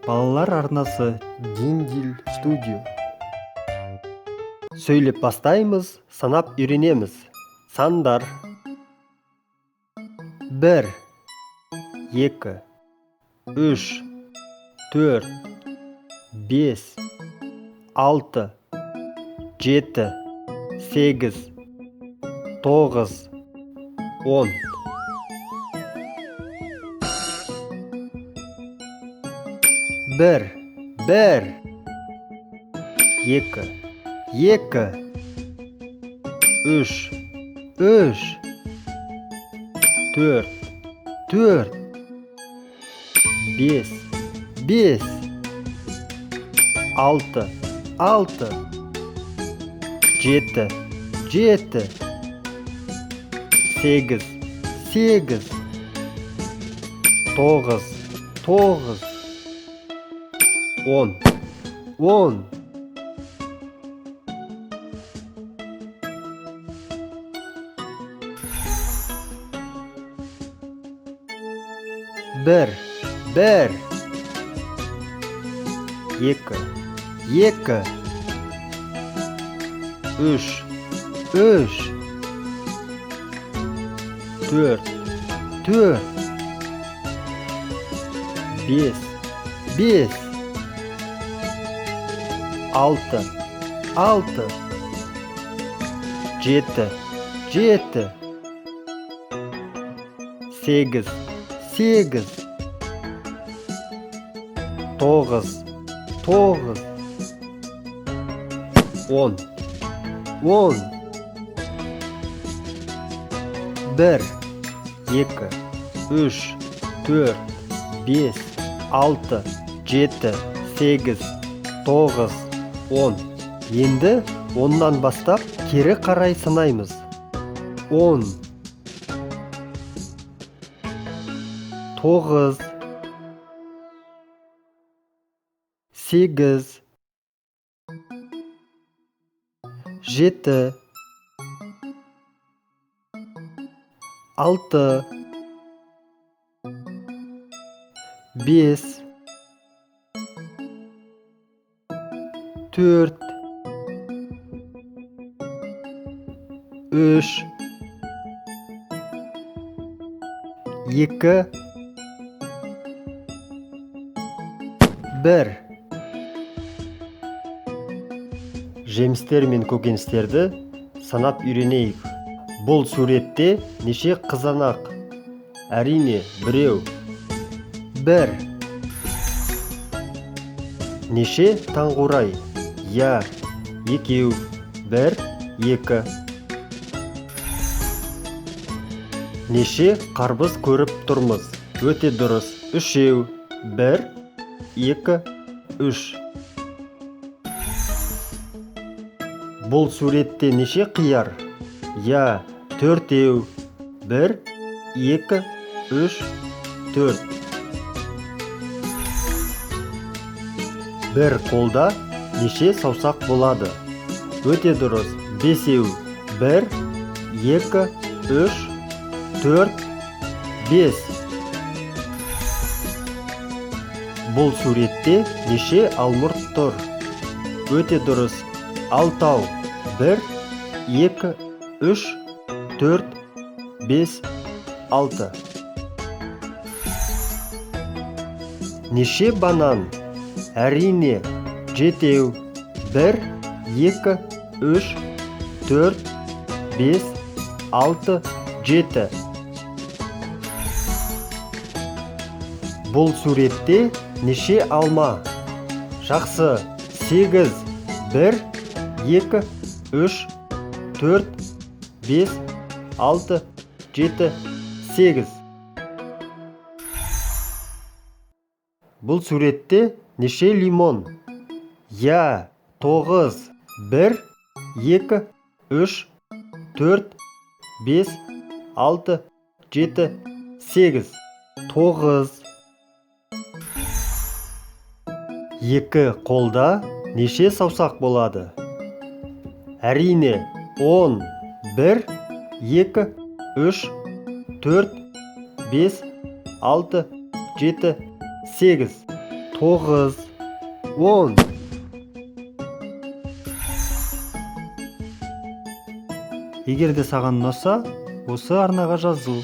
Балалар арнасы Диндил студио. Сөйлеп бастаймыз, санап үйренеміз. Сандар. 1, 2, 3, 4, 5, 6, 7, 8, 9, 10. 1, 2, 2, 3, 4, 5, 6, 7, 8, 9, 10. 1, 2, 3, 4, 5, 6, 7, 8, 9, 10. 1, 2, 3, 4, 5, 6, 7, 8, 9, 10. Енді 10-нан бастап кері қарай санаймыз. 10, 9, 8, 7, 6, 5, 4, 3, 2, 1. Жемістер мен көкөністерді санап үйренейік. Бұл суретте неше қызанақ? Әрине, біреу. 1. Неше таңғурай? Я, екеу. 1, 2. Неше қарбыз көріп тұрмыз? Өте дұрыс. 3. 1, 2, 3. Бұл суретте неше қияр? Я, 4. 1, 2, 3, 4. Бір қолда неше саусақ болады? Өте дұрыс. 5. 1, 2, 3, 4, 5. Бұл суретте неше алмұрт тұр? Өте дұрыс. 6. 1, 2, 3, 4, 5, 6. Неше банан? Әрине, 7. 1, 2, 3, 4, 5, 6, 7. Бұл суретте неше алма? Жақсы. 8. 1, 2, 3, 4, 5, 6, 7, 8. Бұл суретте неше лимон? Я, 9. 1, 2, 3, 4, 5, 6, 7, 8. 9. Екі қолда неше саусақ болады? Әрине, 10. 1, 2, 3, 4, 5, 6, 7, 8. 9, 10. Егер де саған ұнаса, осы арнаға жазыл.